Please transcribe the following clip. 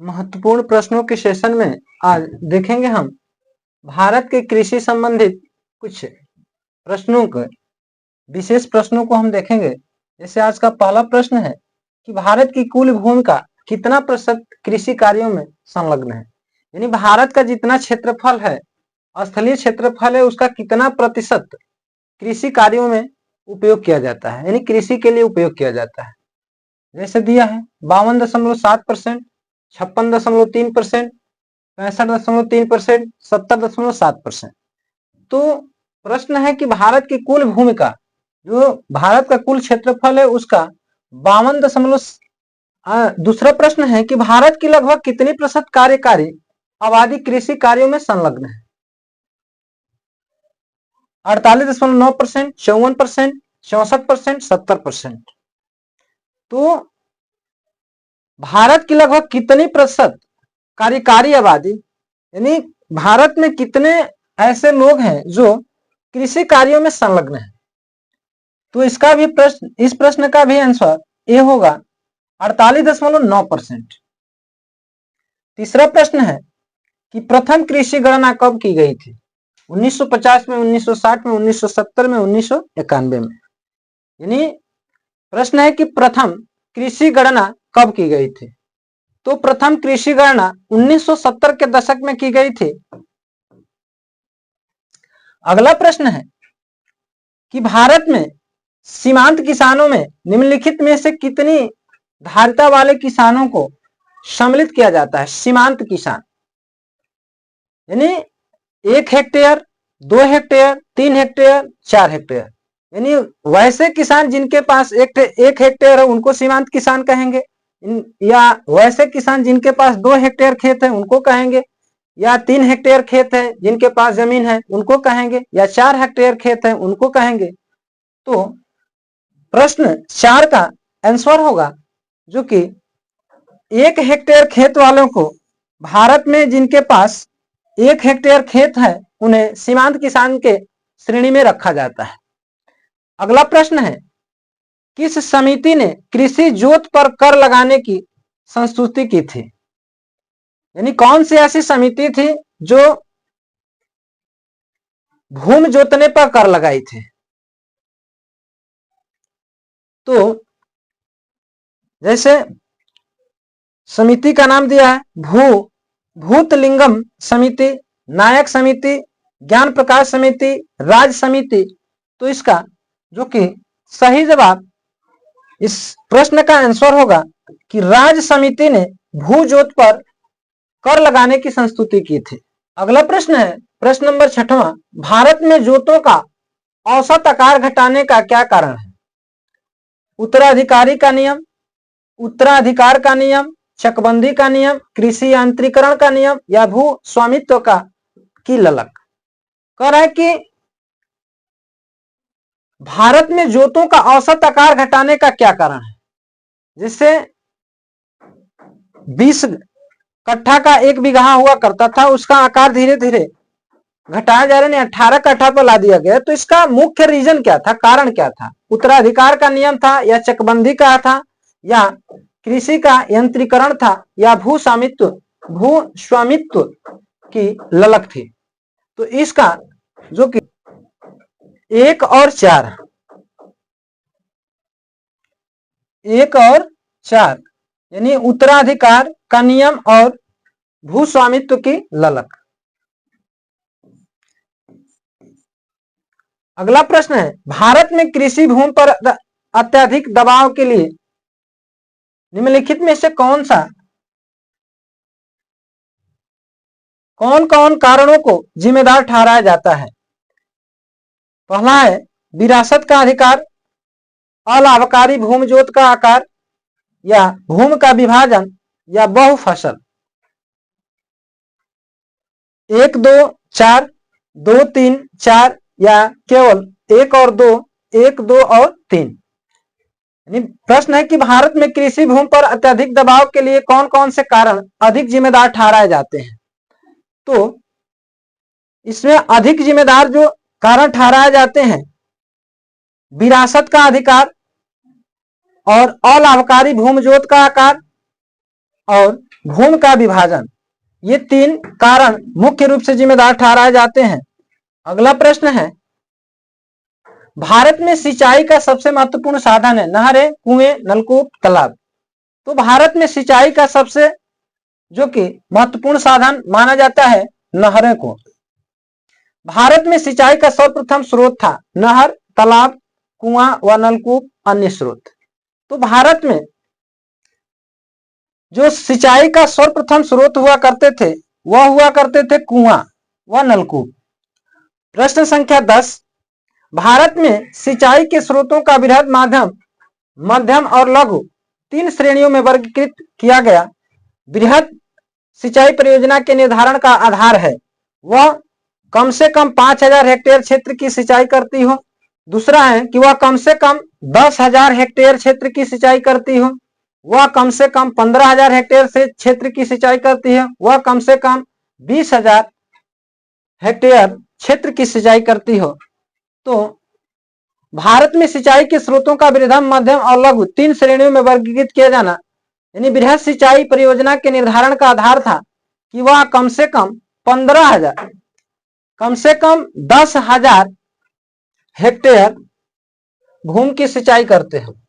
महत्वपूर्ण प्रश्नों के सेशन में आज देखेंगे हम भारत के कृषि संबंधित कुछ प्रश्नों को, विशेष प्रश्नों को हम देखेंगे। जैसे आज का पहला प्रश्न है कि भारत की कुल भूमि का कितना प्रतिशत कृषि कार्यों में संलग्न है। यानी भारत का जितना क्षेत्रफल है, स्थलीय क्षेत्रफल है, उसका कितना प्रतिशत कृषि कार्यों में उपयोग किया जाता है, यानी कृषि के लिए उपयोग किया जाता है। जैसे दिया है 52.7%, 56.3%, 65.3%, 70.7%। तो प्रश्न है कि भारत की कुल भूमि का, जो भारत का कुल क्षेत्रफल है, उसका 52। दूसरा प्रश्न है कि भारत की लगभग कितनी प्रतिशत कार्यकारी आबादी कृषि कार्यों में संलग्न है। 48.9%, 54%, 64%, 70%। तो भारत की लगभग कितनी प्रतिशत कार्यकारी आबादी, यानी भारत में कितने ऐसे लोग हैं जो कृषि कार्यों में संलग्न हैं। तो इसका भी प्रश्न, इस प्रश्न का भी आंसर ए होगा 48.9%। तीसरा प्रश्न है कि प्रथम कृषि गणना कब की गई थी। 1950 में, 1960 में, 1970 में, 1991 में। यानी प्रश्न है कि प्रथम कृषि गणना कब की गई थी। तो प्रथम कृषि गणना 1970 के दशक में की गई थी। अगला प्रश्न है कि भारत में सीमांत किसानों में निम्नलिखित में से कितनी धारिता वाले किसानों को सम्मिलित किया जाता है। सीमांत किसान यानी 1 हेक्टेयर, 2 हेक्टेयर, 3 हेक्टेयर, 4 हेक्टेयर। यानी वैसे किसान जिनके पास 1 हेक्टेयर है उनको सीमांत किसान कहेंगे, या वैसे किसान जिनके पास 2 हेक्टेयर खेत है उनको कहेंगे, या 3 हेक्टेयर खेत है जिनके पास जमीन है उनको कहेंगे, या 4 हेक्टेयर खेत है उनको कहेंगे। तो प्रश्न 4 का आंसर होगा जो कि 1 हेक्टेयर खेत वालों को, भारत में जिनके पास 1 हेक्टेयर खेत है उन्हें सीमांत किसान के श्रेणी में रखा जाता है। अगला प्रश्न है किस समिति ने कृषि जोत पर कर लगाने की संस्तुति की थी। यानी कौन सी ऐसी समिति थी जो भूमि जोतने पर कर लगाई थी। तो जैसे समिति का नाम दिया है भूतलिंगम समिति, नायक समिति, ज्ञान प्रकाश समिति, राज समिति। तो इसका जो कि सही जवाब इस प्रश्न का आंसर होगा कि राज समिति ने भू जोत पर कर लगाने की संस्तुति की थी। अगला प्रश्न है प्रश्न नंबर 6वां, भारत में जोतों का औसत आकार घटाने का क्या कारण है। उत्तराधिकारी का नियम, उत्तराधिकार का नियम, चकबंदी का नियम, कृषि यांत्रिकरण का नियम, या भू स्वामित्व की ललक। कह रहा है कि भारत में जोतों का औसत आकार घटाने का क्या कारण है। जिससे 20 कट्ठा का 1 बीघा हुआ करता था, उसका आकार धीरे धीरे घटाया जा रहा है, 18 कट्ठा पर ला दिया गया। तो इसका मुख्य रीजन क्या था, कारण क्या था। उत्तराधिकार का नियम था, या चकबंदी का था, या कृषि का यंत्रीकरण था, या भू स्वामित्व की ललक थी। तो इसका जो कि 1 और 4, 1 और 4 यानी उत्तराधिकार का नियम और भू स्वामित्व की ललक। अगला प्रश्न है भारत में कृषि भूमि पर अत्यधिक दबाव के लिए निम्नलिखित में से कौन कौन कारणों को जिम्मेदार ठहराया जाता है। पहला है विरासत का अधिकार, अलाभकारी भूमि जोत का आकार, या भूमि का विभाजन, या बहुफसल। 1, 2, 4, 2, 3, 4, या केवल 1 और 2, 1, 2 और 3। प्रश्न है कि भारत में कृषि भूमि पर अत्यधिक दबाव के लिए कौन कौन से कारण अधिक जिम्मेदार ठहराए जाते हैं। तो इसमें अधिक जिम्मेदार जो कारण ठहराए जाते हैं विरासत का अधिकार और अलाभकारी भूमि जोत का आकार और भूमि का विभाजन, ये तीन कारण मुख्य रूप से जिम्मेदार ठहराए जाते हैं। अगला प्रश्न है, भारत में सिंचाई का सबसे महत्वपूर्ण साधन है नहरें, कुएं, नलकूप, तालाब। तो भारत में सिंचाई का सबसे जो कि महत्वपूर्ण साधन माना जाता है नहरें को। भारत में सिंचाई का सर्वप्रथम स्रोत था नहर, तालाब, कुआं व नलकूप अन्य स्रोत। तो भारत में जो सिंचाई का सर्वप्रथम स्रोत हुआ करते थे वह हुआ करते थे कुआं व नलकूप। प्रश्न संख्या 10, भारत में सिंचाई के स्रोतों का वृहद, माध्यम, मध्यम और लघु तीन श्रेणियों में वर्गीकृत किया गया। वृहद सिंचाई परियोजना के निर्धारण का आधार है वह कम से कम 5000 हेक्टेयर क्षेत्र की सिंचाई करती हो। दूसरा है कि वह कम से कम 10,000 हेक्टेयर क्षेत्र की सिंचाई करती हो। वह कम से कम 15,000 हेक्टेयर से क्षेत्र की सिंचाई करती है। वह कम से कम 20,000 हेक्टेयर क्षेत्र की सिंचाई करती हो। तो भारत में सिंचाई के स्रोतों का वृहद, मध्यम और लघु तीन श्रेणियों में वर्गीकृत किया जाना, यानी वृहद सिंचाई परियोजना के निर्धारण का आधार था कि वह कम से कम 15,000, कम से कम 10,000 हेक्टेयर भूमि की सिंचाई करते हैं।